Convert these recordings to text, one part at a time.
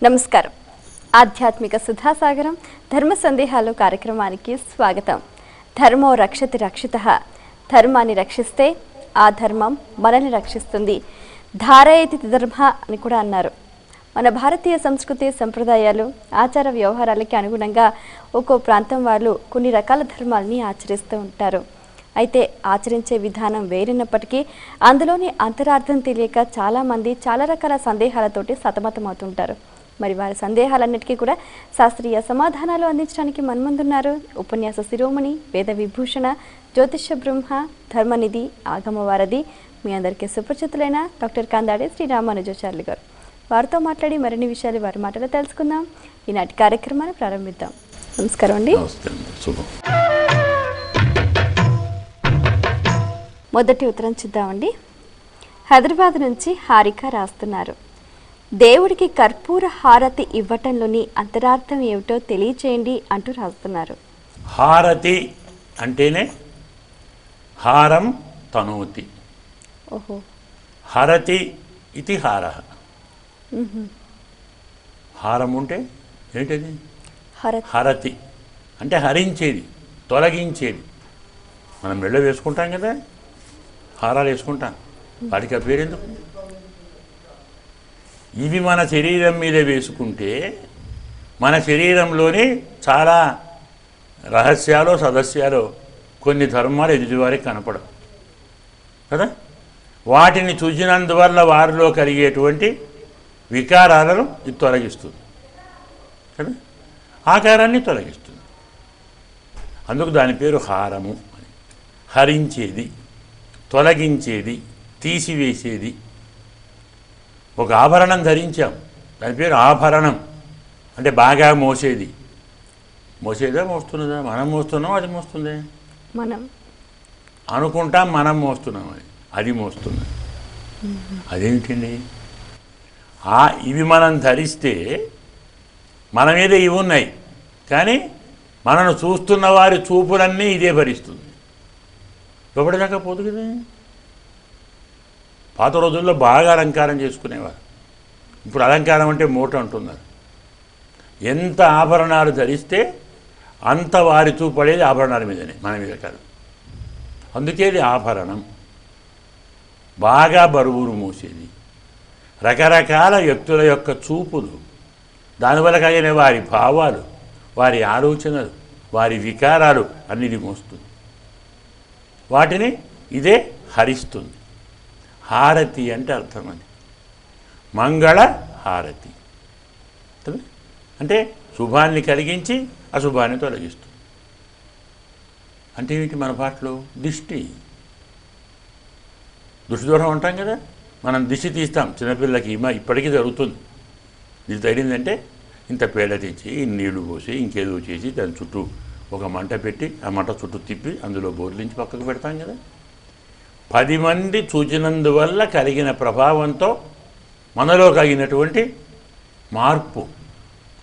నమస్కారం. ఆధ్యాత్మిక సుధాసాగరం ధర్మ సందేహాలు కార్యక్రమానికి స్వాగతం. ధర్మో రక్షతి రక్షితః. ధర్మాన్ని రక్షిస్తే ఆ ధర్మం మనల్ని రక్షిస్తుంది. ధారయతి ధర్మ అని కూడా అన్నారు. మన భారతీయ సంస్కృతి సంప్రదాయాలు ఆచార వ్యవహారాలకి అనుగుణంగా ఒక్కో ప్రాంతం వాళ్ళు కొన్ని రకాల ధర్మాలని ఆచరిస్తూ ఉంటారు. అయితే ఆచరించే విధానం వేరైనప్పటికీ అందులోని అంతరార్థం తెలియక చాలామంది చాలా రకాల సందేహాలతోటి సతమతమవుతుంటారు. మరి వారి సందేహాలన్నిటికీ కూడా శాస్త్రీయ సమాధానాలు అందించడానికి మన ముందున్నారు ఉపన్యాస శిరోమణి, వేద విభూషణ, జ్యోతిష్య బ్రహ్మ, ధర్మనిధి, ఆగమవారధి, మీ అందరికీ సుపరిచితులైన డాక్టర్ కందాడే శ్రీ రామానుజాచార్యులు గారు. వారితో మాట్లాడి మరిన్ని విషయాలు వారి మాటలో తెలుసుకుందాం. ఈనాటి కార్యక్రమాన్ని ప్రారంభిద్దాం. నమస్కారం అండి. మొదటి ఉత్తరం చూద్దామండి. హైదరాబాద్ నుంచి హారిక రాస్తున్నారు. దేవుడికి కర్పూర హారతి ఇవ్వటంలోని అంతరార్థం ఏమిటో తెలియచేయండి అంటూ రాస్తున్నారు. హారతి అంటేనే హారం తనోతి. ఓహో. హరతి ఇది హార. హారం ఉంటే ఏంటది? హరతి అంటే హరించేది, తొలగించేది. మనం మెళ్ళ వేసుకుంటాం కదా, హారాలు వేసుకుంటాం, వాటికి ఆ పేరెందుకు? ఇవి మన శరీరం మీద వేసుకుంటే మన శరీరంలోని చాలా రహస్యాలు సదస్యాలు కొన్ని ధర్మాలు ఎదుటివారికి కనపడవు కదా. వాటిని చూసినందువల్ల వారిలో కలిగేటువంటి వికారాలను ఇది తొలగిస్తుంది కదా, ఆకారాన్ని తొలగిస్తుంది. అందుకు దాని పేరు హారము అని. హరించేది, తొలగించేది, తీసివేసేది. ఒక ఆభరణం ధరించాం, దాని పేరు ఆభరణం. అంటే బాగా మోసేది. మోసేదా మోస్తున్నదా? మనం మోస్తున్నాం, అది మోస్తుంది. మనం అనుకుంటాం మనం మోస్తున్నాం అని, అది మోస్తున్నది. అదేమిటండి? ఇవి మనం ధరిస్తే మన మీద ఇవి ఉన్నాయి, కానీ మనను చూస్తున్న వారి చూపులన్నీ ఇదే భరిస్తుంది. లోపలిదాకా పోదు కదా. పాత రోజుల్లో బాగా అలంకారం చేసుకునేవారు. ఇప్పుడు అలంకారం అంటే మూట అంటున్నారు. ఎంత ఆభరణాలు ధరిస్తే అంత వారి చూపడేది ఆభరణాల మీదనే, మన మీద కాదు. అందుకే ఇది ఆభరణం. బాగా బరువును మోసేది. రకరకాల వ్యక్తుల యొక్క చూపులు, దానివల్ల కలిగిన వారి భావాలు, వారి ఆలోచనలు, వారి వికారాలు అన్నిటి మోస్తుంది. వాటిని ఇదే హరిస్తుంది. హారతి అంటే అర్థం అది. మంగళ హారతి అంటే శుభాన్ని కలిగించి అశుభాన్ని తొలగిస్తుంది. అంటే ఏమిటి? మన పాటలో దిష్టి, దృష్టి దూరం అంటాం కదా. మనం దిష్టి తీస్తాం చిన్నపిల్లలకి, ఇప్పటికీ జరుగుతుంది. ఇది తగిలిందంటే ఇంత పేడ తెచ్చి నీళ్లు పోసి ఇంకేదో చేసి దాని చుట్టూ ఒక మంట పెట్టి ఆ మంట చుట్టూ తిప్పి అందులో బోర్లించి పక్కకు పెడతాం కదా. 10 మంది చూచినందువల్ల కలిగిన ప్రభావంతో మనలో కలిగినటువంటి మార్పు,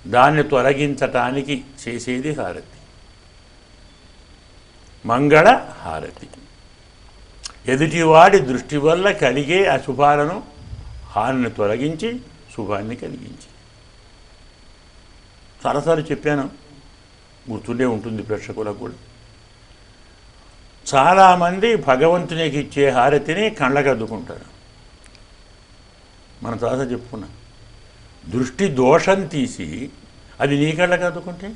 దాన్ని తొలగించటానికి చేసేది హారతి. మంగళ హారతి. ఎదుటివాడి దృష్టి వల్ల కలిగే అశుభాలను, హానిని తొలగించి శుభాన్ని కలిగించి. చాలాసార్లు చెప్పాను, గుర్తుండే ఉంటుంది ప్రేక్షకులకు కూడా. చాలామంది భగవంతునికి ఇచ్చే హారతిని కళ్ళకు అద్దుకుంటారు. మనం చాలాసార్లు చెప్పుకున్నాం. దృష్టి దోషం తీసి అది నీ కళ్ళకు అద్దుకుంటే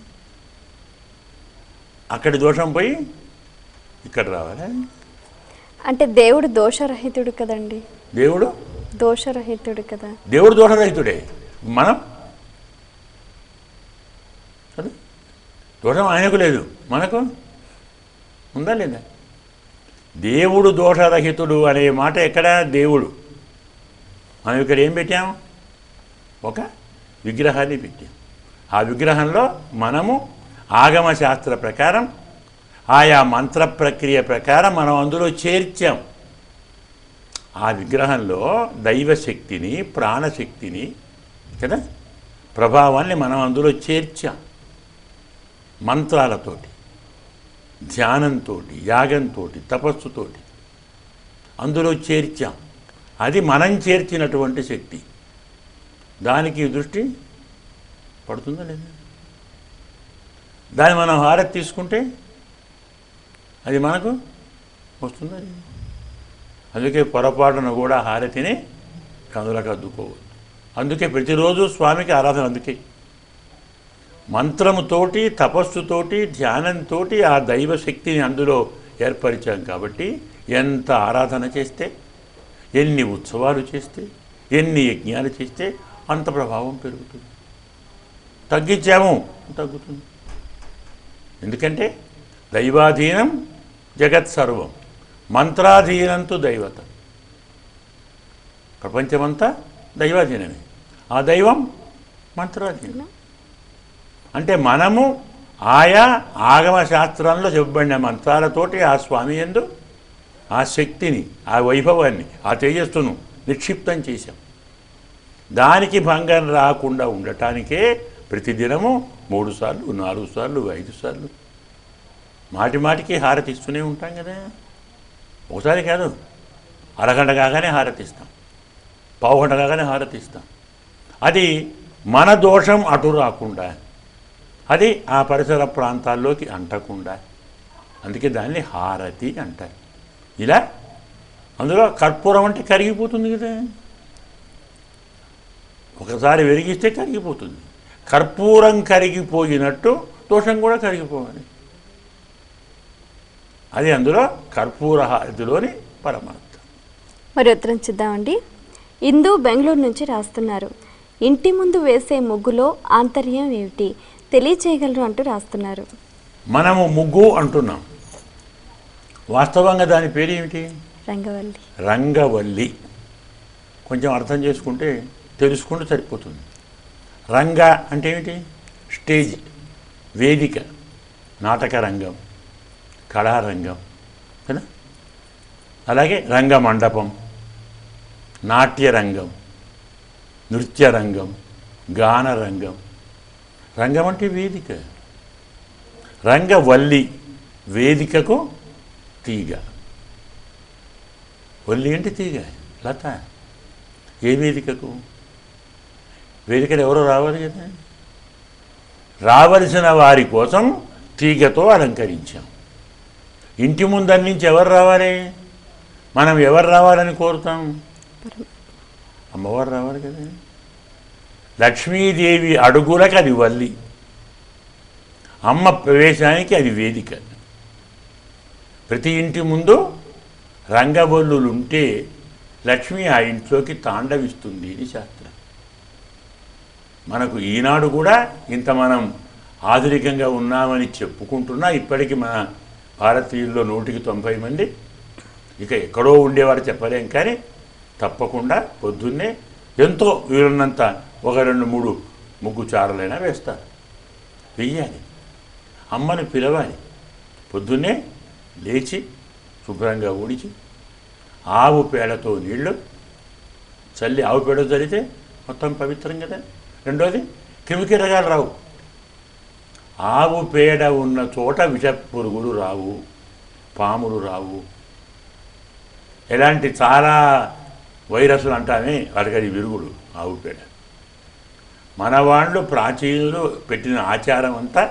అక్కడి దోషం పోయి ఇక్కడ రావాలి. అంటే దేవుడు దోషరహితుడు కదండి. దేవుడు దోషరహితుడు కదా. దేవుడు దోషరహితుడే. మనం అదే దోషం ఆయనకు లేదు, మనకు ఉందా లేదా? దేవుడు దోషరహితుడు అనే మాట ఎక్కడ? దేవుడు. మనం ఇక్కడ ఏం పెట్టాము? ఒక విగ్రహాన్ని పెట్టాం. ఆ విగ్రహంలో మనము ఆగమ శాస్త్ర ప్రకారం, ఆయా మంత్ర ప్రక్రియ ప్రకారం మనం అందులో చేర్చాం. ఆ విగ్రహంలో దైవశక్తిని, ప్రాణశక్తిని కదా, ప్రభావాన్ని మనం అందులో చేర్చాం. మంత్రాలతోటి, ధ్యానంతో, యాగంతో, తపస్సుతోటి అందులో చేర్చాం. అది మనం చేర్చినటువంటి శక్తి. దానికి దృష్టి పడుతుందా లేదా? దాన్ని మనం హారతి తీసుకుంటే అది మనకు వస్తుందా లేదా? అందుకే పొరపాటున కూడా హారతిని కనులకు అద్దుకోవద్దు. అందుకే ప్రతిరోజు స్వామికి ఆరాధన. అందుకే మంత్రముతోటి, తపస్సుతోటి, ధ్యానంతో ఆ దైవశక్తిని అందులో ఏర్పరిచాం. కాబట్టి ఎంత ఆరాధన చేస్తే, ఎన్ని ఉత్సవాలు చేస్తే, ఎన్ని యజ్ఞాలు చేస్తే అంత ప్రభావం పెరుగుతుంది. తగ్గించాము, తగ్గుతుంది. ఎందుకంటే దైవాధీనం జగత్ సర్వం, మంత్రాధీనంతో దైవత. ప్రపంచమంతా దైవాధీనమే, ఆ దైవం మంత్రాధీనం. అంటే మనము ఆయా ఆగమ శాస్త్రంలో చెప్పబడిన మంత్రాలతోటి ఆ స్వామి యందు ఆ శక్తిని, ఆ వైభవాన్ని, ఆ తేజస్సును నిక్షిప్తం చేశాం. దానికి భంగం రాకుండా ఉండటానికే ప్రతిదినము 3 సార్లు, 4 సార్లు, 5 సార్లు మాటి మాటికి హారతి ఇస్తూనే ఉంటాం కదా. ఒకసారి కాదు, అరగంట కాగానే హారతిస్తాం, పావుగంట కాగానే హారతిస్తాం. అది మన దోషం అటు రాకుండా, అది ఆ పరిసర ప్రాంతాల్లోకి అంటకుండా, అందుకే దాన్ని హారతి అంటారు. ఇలా అందులో కర్పూరం అంటే కరిగిపోతుంది కదా, ఒకసారి వెలిగిస్తే కరిగిపోతుంది. కర్పూరం కరిగిపోయినట్టు దోషం కూడా కరిగిపోవాలి. అది అందులో కర్పూర హారతిలోని పరమార్థం. మరి ఉత్తరం చూద్దామండి. ఇందు బెంగళూరు నుంచి రాస్తున్నారు. ఇంటి ముందు వేసే ముగ్గులో ఆంతర్యం ఏమిటి తెలియచేయగలరు అంటూ రాస్తున్నారు. మనము ముగ్గు అంటున్నాం, వాస్తవంగా దాని పేరు ఏమిటి? రంగవల్లి. రంగవల్లి. కొంచెం అర్థం చేసుకుంటే, తెలుసుకుంటే సరిపోతుంది. రంగ అంటే ఏమిటి? స్టేజ్, వేదిక, నాటక రంగం, కళారంగం కదా. అలాగే రంగమండపం, నాట్యరంగం, నృత్యరంగం, గానరంగం. రంగం అంటే వేదిక. రంగవల్లి వేదికకు తీగ. వల్లి అంటే తీగ, లత. ఏ వేదికకు? వేదికలు ఎవరో రావాలి కదా, రావలసిన వారి కోసం తీగతో అలంకరించాం. ఇంటి ముందన్నించి ఎవరు రావాలి? మనం ఎవరు రావాలని కోరుతాం? అమ్మవారు రావాలి కదా. లక్ష్మీదేవి అడుగులకు అది వల్లి, అమ్మ ప్రవేశానికి అది వేదిక. ప్రతి ఇంటి ముందు రంగవల్లులుంటే లక్ష్మి ఆ ఇంట్లోకి తాండవిస్తుంది అని శాస్త్రం. మనకు ఈనాడు కూడా ఇంత మనం ఆధునికంగా ఉన్నామని చెప్పుకుంటున్నా, ఇప్పటికీ మన భారతీయుల్లో 100కి 90 మంది ఇక ఎక్కడో ఉండేవారు చెప్పలేం. కానీ తప్పకుండా పొద్దున్నే ఎంతో వీలున్నంత 1, 2, 3 ముగ్గు చారలైనా వేస్తారు. వెయ్యాలి, అమ్మని పిలవాలి. పొద్దున్నే లేచి శుభ్రంగా ఊడిచి ఆవు పేడతో నీళ్లు చల్లి, ఆవు పేడ చల్లితే మొత్తం పవిత్రం కదా. రెండోది, క్రిమికీటకాలు రావు. ఆవు పేడ ఉన్న చోట విష పురుగులు రావు, పాములు రావు. ఎలాంటి చాలా వైరస్లు అంటామే, వాటికి అది విరుగుడు ఆవు పేడ. మన వాళ్ళు ప్రాచీనులు పెట్టిన ఆచారం అంతా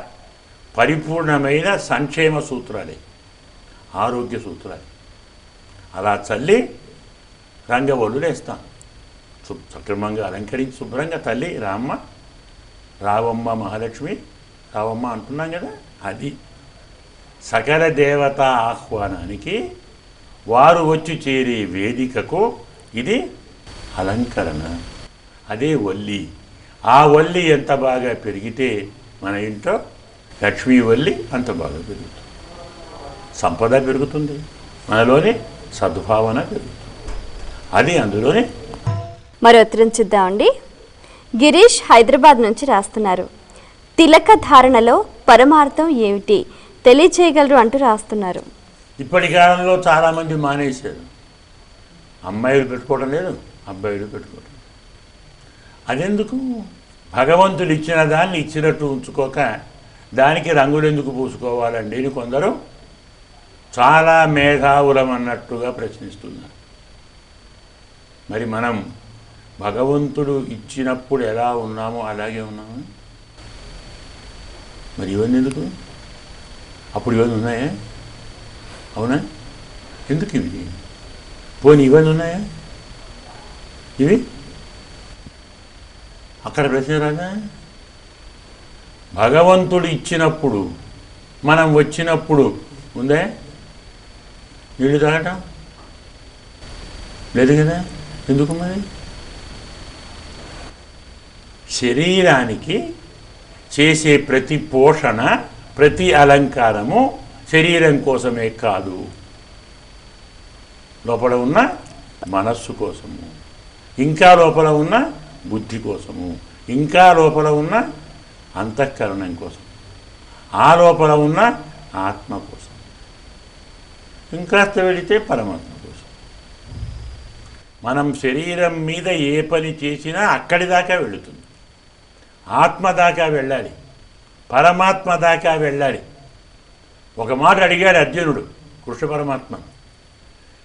పరిపూర్ణమైన సంక్షేమ సూత్రాలే, ఆరోగ్య సూత్రాలు. అలా చల్లి రంగవల్లులు వేస్తాం. సక్రమంగా అలంకరించి శుభ్రంగా తల్లి రామ్మ, రావమ్మ, మహాలక్ష్మి, రావమ్మ అంటున్నాం కదా. అది సకల దేవతా ఆహ్వానానికి వారు వచ్చి చేరే వేదికకు ఇది అలంకరణ. అదే వల్లి. ఆ వల్లి ఎంత బాగా పెరిగితే మన ఇంట్లో లక్ష్మీ వల్లి అంత బాగా పెరుగుతుంది, సంపద పెరుగుతుంది, మనలోని సద్భావన పెరుగుతుంది. అది అందులోనే. మరి ఉత్తరం చూద్దామండి. గిరీష్ హైదరాబాద్ నుంచి రాస్తున్నారు. తిలక ధారణలో పరమార్థం ఏమిటి తెలియచేయగలరు అంటూ రాస్తున్నారు. ఇప్పటి కాలంలో చాలామంది మానేశారు. అమ్మాయిలు పెట్టుకోవడం లేదు, అబ్బాయిలు పెట్టుకోవడం. అదెందుకు? భగవంతుడు ఇచ్చిన దాన్ని ఇచ్చినట్టు ఉంచుకోక దానికి రంగులు ఎందుకు పూసుకోవాలండి అని కొందరు చాలా మేధావులం అన్నట్టుగా ప్రశ్నిస్తున్నారు. మరి మనం భగవంతుడు ఇచ్చినప్పుడు ఎలా ఉన్నామో అలాగే ఉన్నాము. మరి ఇవన్నీ ఎందుకు? అప్పుడు ఇవన్నీ ఉన్నాయా? అవునా? ఎందుకు ఇవి? పోనీ ఇవన్నీ ఉన్నాయా? ఇవి అక్కడ ప్రశ్న రాదా? భగవంతుడు ఇచ్చినప్పుడు, మనం వచ్చినప్పుడు ఉందే నీళ్ళు తాగటం? లేదు కదా. ఎందుకు మరి? శరీరానికి చేసే ప్రతి పోషణ, ప్రతి అలంకారము శరీరం కోసమే కాదు, లోపల ఉన్న మనస్సు కోసము, ఇంకా లోపల ఉన్న బుద్ధి కోసము, ఇంకా లోపల ఉన్న అంతఃకరణం కోసం, ఆ లోపల ఉన్న ఆత్మ కోసం, ఇంకాస్త వెళితే పరమాత్మ కోసం. మనం శరీరం మీద ఏ పని చేసినా అక్కడి దాకా వెళుతుంది. ఆత్మ దాకా వెళ్ళాలి, పరమాత్మ దాకా వెళ్ళాలి. ఒక మాట అడిగాడు అర్జునుడు కృష్ణ పరమాత్మ,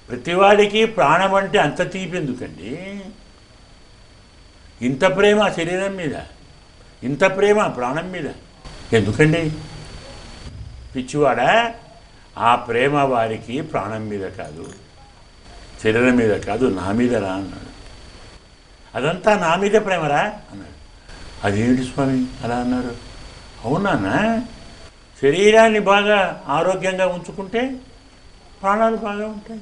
ప్రతివాడికి ప్రాణం అంటే అంత తీపి ఎందుకండి? ఇంత ప్రేమ శరీరం మీద, ఇంత ప్రేమ ప్రాణం మీద ఎందుకండి? పిచ్చివాడా, ఆ ప్రేమ వారికి ప్రాణం మీద కాదు, శరీరం మీద కాదు, నా మీద రా అన్నాడు. అదంతా నా మీద ప్రేమరా అన్నాడు. అదేమిటి స్వామి అలా అన్నారు? అవునా, శరీరాన్ని బాగా ఆరోగ్యంగా ఉంచుకుంటే ప్రాణాలు బాగా ఉంటాయి,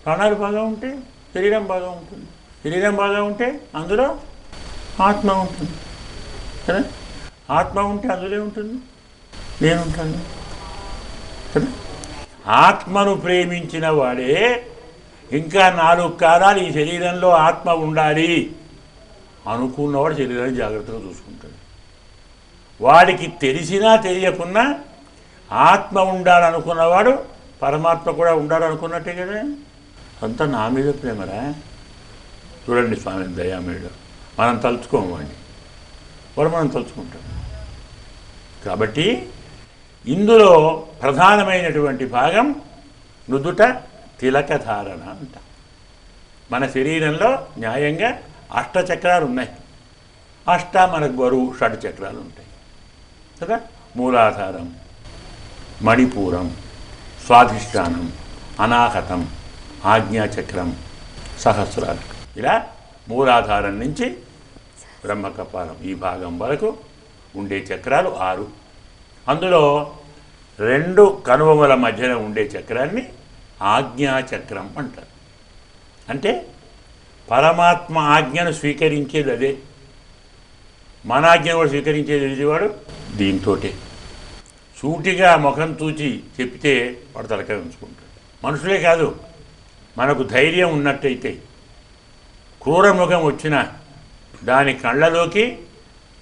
ప్రాణాలు బాగా ఉంటే శరీరం బాగా ఉంటుంది, శరీరం బాగా ఉంటే అందులో ఆత్మ ఉంటుంది కదా. ఆత్మ ఉంటే అందులో ఉంటుంది, నేనుంటాను కదా. ఆత్మను ప్రేమించిన వాడే ఇంకా 4 కాలాలు ఈ శరీరంలో ఆత్మ ఉండాలి అనుకున్నవాడు శరీరాన్ని జాగ్రత్తగా చూసుకుంటాడు. వాడికి తెలిసినా తెలియకున్నా ఆత్మ ఉండాలనుకున్నవాడు పరమాత్మ కూడా ఉండాలనుకున్నట్టే కదా. అంతా నా మీద ప్రేమరా. చూడండి స్వామి దయామేడు, మనం తలుచుకోము వాడిని, వాడు మనం తలుచుకుంటాం. కాబట్టి ఇందులో ప్రధానమైనటువంటి భాగం నుదుట తిలకధారణ అంట. మన శరీరంలో న్యాయంగా 8 చక్రాలు ఉన్నాయి. మనకు బరువు 6 చక్రాలు ఉంటాయి కదా. మూలాధారం, మణిపూరం, స్వాధిష్టానం, అనాహతం, ఆజ్ఞాచక్రం, సహస్రారం. ఇలా మూలాధారం నుంచి బ్రహ్మకపాలం ఈ భాగం వరకు ఉండే చక్రాలు 6. అందులో 2 కనుబొమ్మల మధ్యన ఉండే చక్రాన్ని ఆజ్ఞాచక్రం అంటారు. అంటే పరమాత్మ ఆజ్ఞను స్వీకరించేది అదే, మన ఆజ్ఞను కూడా స్వీకరించేది తెలిసేవాడు దీంతోటే. సూటిగా ముఖం చూచి చెప్తే వాడు తలకాయ ఉంచుకుంటాడు. మనుషులే కాదు, మనకు ధైర్యం ఉన్నట్టయితే క్రూరముఖం వచ్చిన దాని కళ్ళలోకి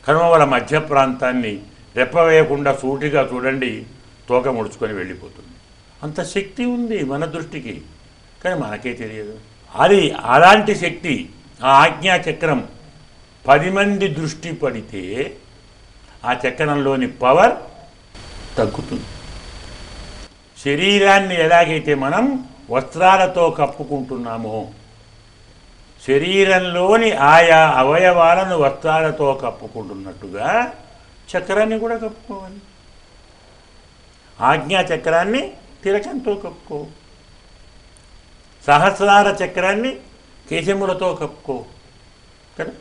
కనుమల మధ్య ప్రాంతాన్ని రెప్పవేయకుండా సూటిగా చూడండి, తోక ముడుచుకొని వెళ్ళిపోతుంది. అంత శక్తి ఉంది మన దృష్టికి, కానీ మనకే తెలియదు. అది అలాంటి శక్తి, ఆ ఆజ్ఞాచక్రం 10 మంది దృష్టి పడితే ఆ చక్రంలోని పవర్ తగ్గుతుంది. శరీరాన్ని ఎలాగైతే మనం వస్త్రాలతో కప్పుకుంటున్నామో, శరీరంలోని ఆయా అవయవాలను వస్త్రాలతో కప్పుకుంటున్నట్టుగా చక్రాన్ని కూడా కప్పుకోవాలి. ఆజ్ఞా చక్రాన్ని తిలకంతో కప్పుకో, సహస్రార చక్రాన్ని కేశములతో కప్పుకో కదా.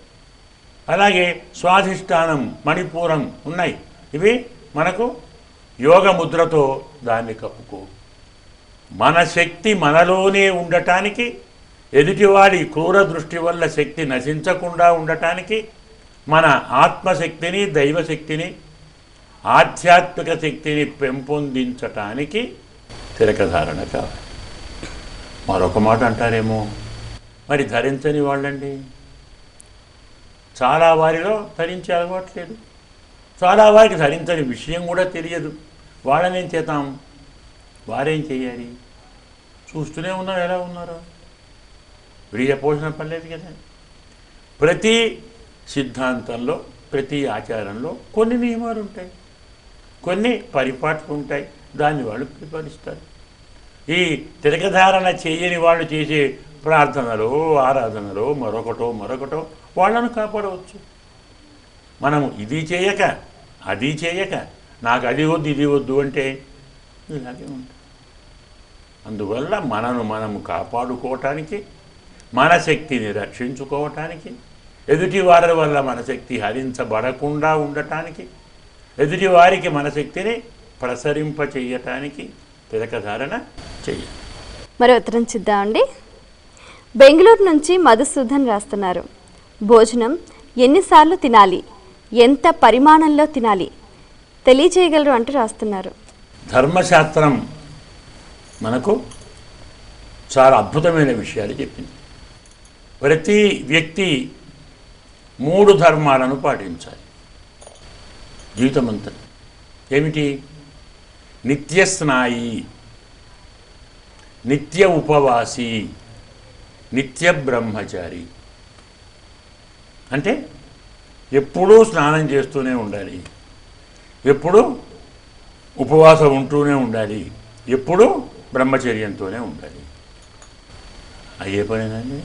అలాగే స్వాధిష్టానం, మణిపూరం ఉన్నాయి, ఇవి మనకు యోగ ముద్రతో దాన్ని కప్పుకో. మన శక్తి మనలోనే ఉండటానికి, ఎదుటివాడి క్రూర దృష్టి వల్ల శక్తి నశించకుండా ఉండటానికి, మన ఆత్మశక్తిని, దైవశక్తిని, ఆధ్యాత్మిక శక్తిని పెంపొందించటానికి తిలకధారణ కావాలి. మరొక మాట అంటారేమో, మరి ధరించని వాళ్ళండి, చాలా వారిలో ధరించే అలవాటు లేదు, చాలా వారికి ధరించని విషయం కూడా తెలియదు. వాళ్ళనేం చేద్దాం, వారేం చేయాలి? చూస్తూనే ఉన్నారు ఎలా ఉన్నారో, విడిగా పోషణ పర్లేదు కదా. ప్రతి సిద్ధాంతంలో, ప్రతి ఆచారంలో కొన్ని నియమాలు ఉంటాయి, కొన్ని పరిపాట్లు ఉంటాయి, దాన్ని వాళ్ళు పరిపాలిస్తారు. ఈ తిలకధారణ చేయని వాళ్ళు చేసే ప్రార్థనలో, ఆరాధనలో మరొకటో వాళ్ళను కాపాడవచ్చు. మనము ఇది చేయక, అది చేయక, నాకు అది వద్దు ఇది వద్దు అంటే ఇలాగే ఉంటుంది. అందువల్ల మనము కాపాడుకోవటానికి, మన శక్తిని రక్షించుకోవటానికి, ఎదుటి వారి వల్ల మన శక్తి హరించబడకుండా ఉండటానికి, ఎదుటి వారికి మన శక్తిని ప్రసరింప చేయటానికి తిలకధారణ చెయ్యాలి. మరి ఉత్తరం చూద్దామండి. బెంగళూరు నుంచి మధుసూదన్ రాస్తున్నారు. భోజనం ఎన్నిసార్లు తినాలి, ఎంత పరిమాణంలో తినాలి తెలియజేయగలరు అంటూ రాస్తున్నారు. ధర్మశాస్త్రం మనకు చాలా అద్భుతమైన విషయాలు చెప్పింది. ప్రతి వ్యక్తి 3 ధర్మాలను పాటించాలి జీవితమంతా. ఏమిటి? నిత్య స్నాయి, నిత్య ఉపవాసి, నిత్య బ్రహ్మచారి. అంటే ఎప్పుడూ స్నానం చేస్తూనే ఉండాలి, ఎప్పుడూ ఉపవాసం ఉంటూనే ఉండాలి, ఎప్పుడూ బ్రహ్మచర్యంతోనే ఉండాలి. అయ్యే పనేనండి.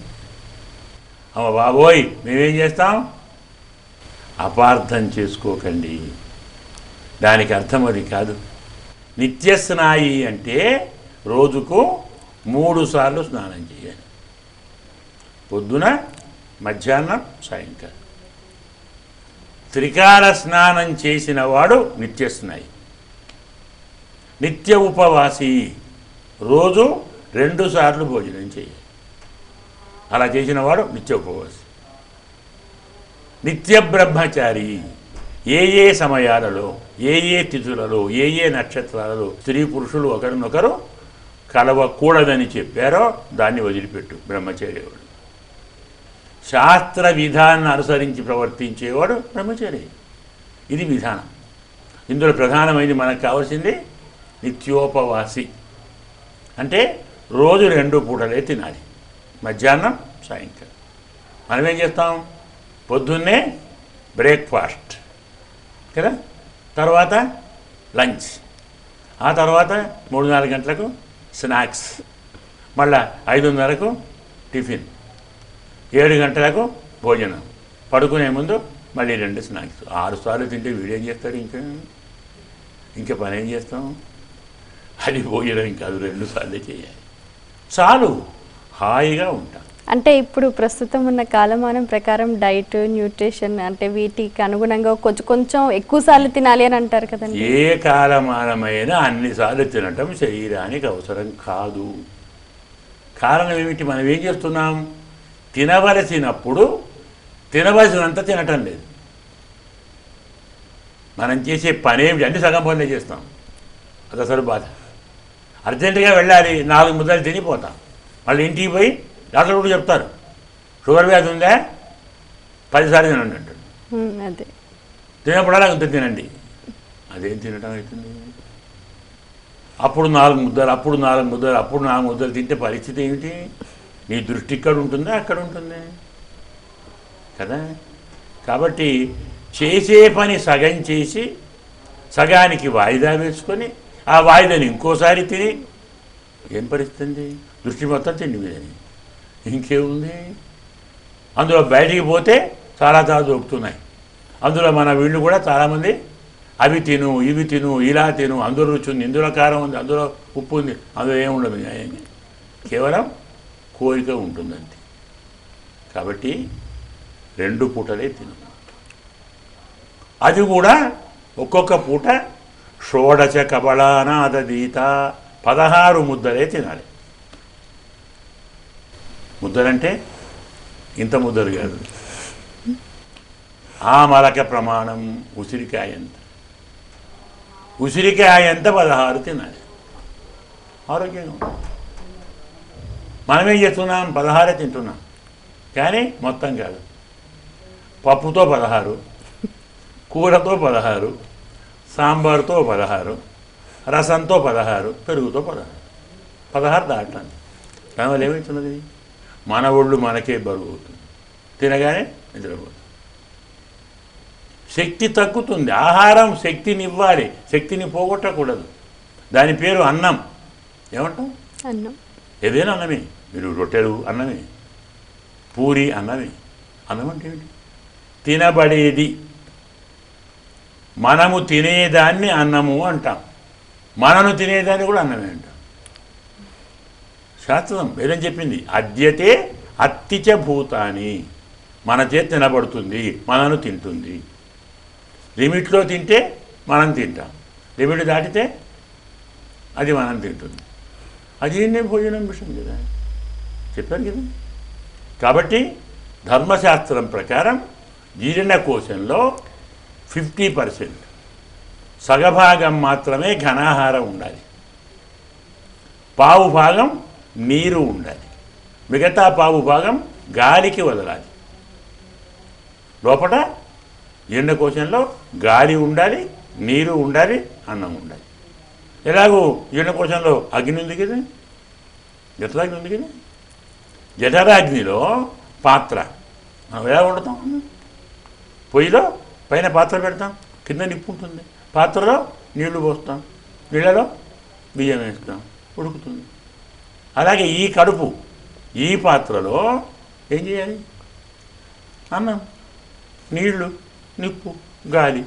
అమ్మ బాబోయ్ మేమేం చేస్తాం? అపార్థం చేసుకోకండి, దానికి అర్థం అది కాదు. నిత్యస్నాయి అంటే రోజుకు 3 సార్లు స్నానం చేయాలి. పొద్దున, మధ్యాహ్నం, సాయంకాలం. త్రికాల స్నానం చేసిన వాడు నిత్యస్నాయి. నిత్య ఉపవాసి రోజు 2 సార్లు భోజనం చేయాలి. అలా చేసిన వాడు నిత్య ఉపవాసి. నిత్య బ్రహ్మచారి ఏ సమయాలలో, ఏ తిథులలో, ఏ నక్షత్రాలలో స్త్రీ పురుషులు ఒకరినొకరు కలవకూడదని చెప్పారో దాన్ని వదిలిపెట్టు బ్రహ్మచర్యవాడు. శాస్త్ర విధానాన్ని అనుసరించి ప్రవర్తించేవాడు బ్రహ్మచర్య. ఇది విధానం. ఇందులో ప్రధానమైనది మనకు కావాల్సింది నిత్యోపవాసి. అంటే రోజు 2 పూటలే తినాలి, మధ్యాహ్నం, సాయంకాలం. మనమేం చేస్తాం? పొద్దున్నే బ్రేక్ఫాస్ట్ కదా, తర్వాత లంచ్, ఆ తర్వాత 3-4 గంటలకు స్నాక్స్, మళ్ళా 5:30కు టిఫిన్, 7 గంటలకు భోజనం, పడుకునే ముందు మళ్ళీ 2 స్నాక్స్. 6 సార్లు తింటే వీడేం చేస్తాడు? ఇంకా పని ఏం చేస్తాం? అది భోజనం కాదు, 2 సార్లే చేయాలి. చాలు, హాయిగా ఉంటాం. అంటే ఇప్పుడు ప్రస్తుతం ఉన్న కాలమానం ప్రకారం డైట్, న్యూట్రిషన్ అంటే వీటికి అనుగుణంగా కొంచెం ఎక్కువ సార్లు తినాలి అని అంటారు కదండి. ఏ కాలమానమైనా అన్నిసార్లు తినటం శరీరానికి అవసరం కాదు. కారణం ఏమిటి? మనం ఏం చేస్తున్నాం? తినవలసినప్పుడు తినవలసినంత తినటం లేదు. మనం చేసే పని ఏమిటి? అన్ని సగం పనులే చేస్తాం. అది అసలు బాధ. అర్జెంటుగా వెళ్ళాలి, 4 ముద్దలు తినిపోతాం. మళ్ళీ ఇంటికి పోయి డాక్టర్ కూడా చెప్తారు, షుగర్ వ్యాధి ఉందా 10 సార్లు తినండి అంటాడు. అదే తినప్పుడలా ఇంత తినండి. అదేం తినడం అవుతుంది? అప్పుడు 4 ముద్దలు, అప్పుడు 4 ముద్దలు, అప్పుడు 4 ముద్దలు తింటే పరిస్థితి ఏమిటి? నీ దృష్టి ఇక్కడ ఉంటుందా, అక్కడ ఉంటుంది కదా. కాబట్టి చేసే పని సగం చేసి సగానికి వాయిదా వేసుకొని ఆ వాయిదాని ఇంకోసారి తిని ఏం పరిస్థితి? దృష్టి మొత్తం తిండి మీదని. ఇంకేముంది? అందులో బయటికి పోతే చాలా దొరుకుతున్నాయి. అందులో మన వీళ్ళు కూడా చాలామంది అవి తిను, ఇవి తిను, ఇలా తిను, అందులో రుచి ఉంది, ఇందులో కారం ఉంది, అందులో ఉప్పు ఉంది, అందులో ఏముండదు, కేవలం కోరిక ఉంటుందంతే. కాబట్టి 2 పూటలే తిను. అది కూడా ఒక్కొక్క పూట షోడశ కబళానాదీత 16 ముద్దలే తినాలి. ముద్దలంటే ఇంత ముద్దలు కాదు. ఆ మలక ప్రమాణం ఉసిరికాయ ఎంత, ఉసిరికాయ ఎంత 16 తినాలి. ఆరోగ్యంగా ఉంటుంది. మనమేం చేస్తున్నాం? 16 తింటున్నాం, కానీ మొత్తం కాదు. పప్పుతో 16, కూరతో 16, సాంబార్తో 16, రసంతో 16, పెరుగుతో 16 దాటాలి. దానివల్ల ఏమవుతున్నది? మన ఒళ్ళు మనకే బరువు అవుతుంది, తినగానే నిద్రపోతుంది, శక్తి తగ్గుతుంది. ఆహారం శక్తిని ఇవ్వాలి, శక్తిని పోగొట్టకూడదు. దాని పేరు అన్నం. ఏమంటాం? అన్నం. ఏదైనా అన్నమే. మీరు రొట్టెలు అన్నమే, పూరి అన్నమే. అన్నం అంటే ఏమిటి? తినబడేది. మనము తినేదాన్ని అన్నము అంటాం, మనను తినేదాన్ని కూడా అన్నమే అంటాం. శాస్త్రం ఏదం చెప్పింది, అద్యతే అత్తిచ భూతాని, మన చేతి తినబడుతుంది, మనను తింటుంది. లిమిట్లో తింటే మనం తింటాం, లిమిట్ దాటితే అది మనం తింటుంది. అజీర్ణ భోజనం విషయం కదా చెప్పారు కదా. కాబట్టి ధర్మశాస్త్రం ప్రకారం జీర్ణకోశంలో 50% సగభాగం మాత్రమే ఘనాహారం ఉండాలి, పావు భాగం నీరు ఉండాలి, మిగతా పావు భాగం గాలికి వదలాలి. లోపల జీర్ణకోశంలో గాలి ఉండాలి, నీరు ఉండాలి, అన్నం ఉండాలి. ఎలాగో జీర్ణకోశంలో అగ్ని ఉంది కదా, జఠరాగ్ని ఉంది కదా. జఠరాగ్నిలో పాత్ర మనం ఎలా వండుతాం, పొయ్యిలో పైన పాత్ర పెడతాం, కింద నిప్పు ఉంటుంది, పాత్రలో నీళ్లు పోస్తాం, నీళ్ళలో బియ్యం వేస్తాం, ఉడుకుతుంది. అలాగే ఈ కడుపు, ఈ పాత్రలో ఏం చేయాలి, అన్నం, నీళ్లు, నిప్పు, గాలి.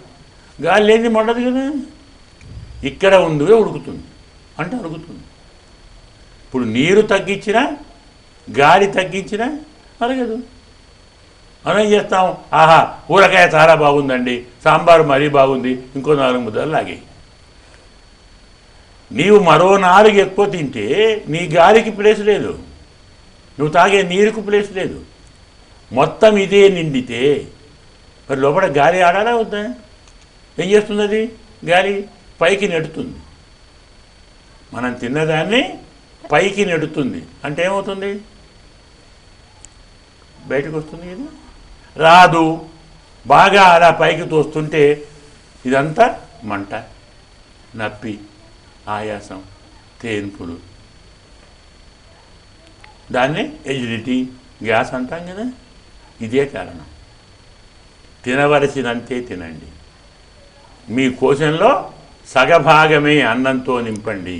గాలి లేని మండదు కదా, ఇక్కడ ఉందివే ఉడుకుతుంది అంటే అడుగుతుంది. ఇప్పుడు నీరు తగ్గించినా గాలి తగ్గించినా అరగదు. మనం ఏం చేస్తాం, ఆహా ఊరకాయ చాలా బాగుందండి, సాంబారు మరీ బాగుంది, ఇంకో 4 ముద్దలు లాగే. నీవు మరో 4 ఎక్కువ తింటే నీ గాలికి ప్లేస్ లేదు, నువ్వు తాగే నీరుకు ప్లేస్ లేదు. మొత్తం ఇదే నిండితే మరి లోపల గాలి ఆడాలా వద్దా? ఏం చేస్తుంది అది? గాలి పైకి నెడుతుంది, మనం తిన్నదాన్ని పైకి నెడుతుంది. అంటే ఏమవుతుంది, బయటకు వస్తుంది కదా, రాదు. బాగా అలా పైకి తోస్తుంటే ఇదంతా మంట, నప్పి, ఆయాసం, తేన్పులు, దాన్ని ఎజిడిటీ, గ్యాస్ అంటాం కదా. ఇదే కారణం. తినవలసినంతే తినండి. మీ కోశంలో సగభాగమే అన్నంతో నింపండి,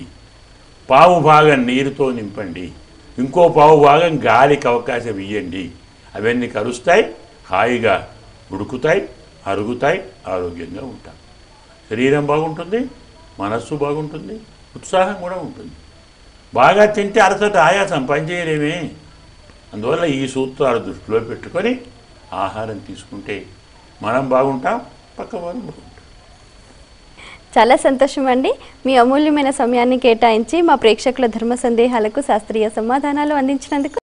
పావు భాగం నీరుతో నింపండి, ఇంకో పావు భాగం గాలికి అవకాశం ఇవ్వండి. అవన్నీ కలుస్తాయి, హాయిగా ఉడుకుతాయి, అరుగుతాయి, ఆరోగ్యంగా ఉంటాం. శరీరం బాగుంటుంది, మనస్సు బాగుంటుంది, ఉత్సాహం కూడా ఉంటుంది. బాగా తింటే అరసట ఆయాసం పనిచేయలేమే. అందువల్ల ఈ సూత్రాలు దృష్టిలో పెట్టుకొని ఆహారం తీసుకుంటే మనం బాగుంటాం, పక్క వాళ్ళు బాగుంటాం. చాలా సంతోషం అండి, మీ అమూల్యమైన సమయాన్ని కేటాయించి మా ప్రేక్షకుల ధర్మ సందేహాలకు శాస్త్రీయ సమాధానాలు అందించినందుకు.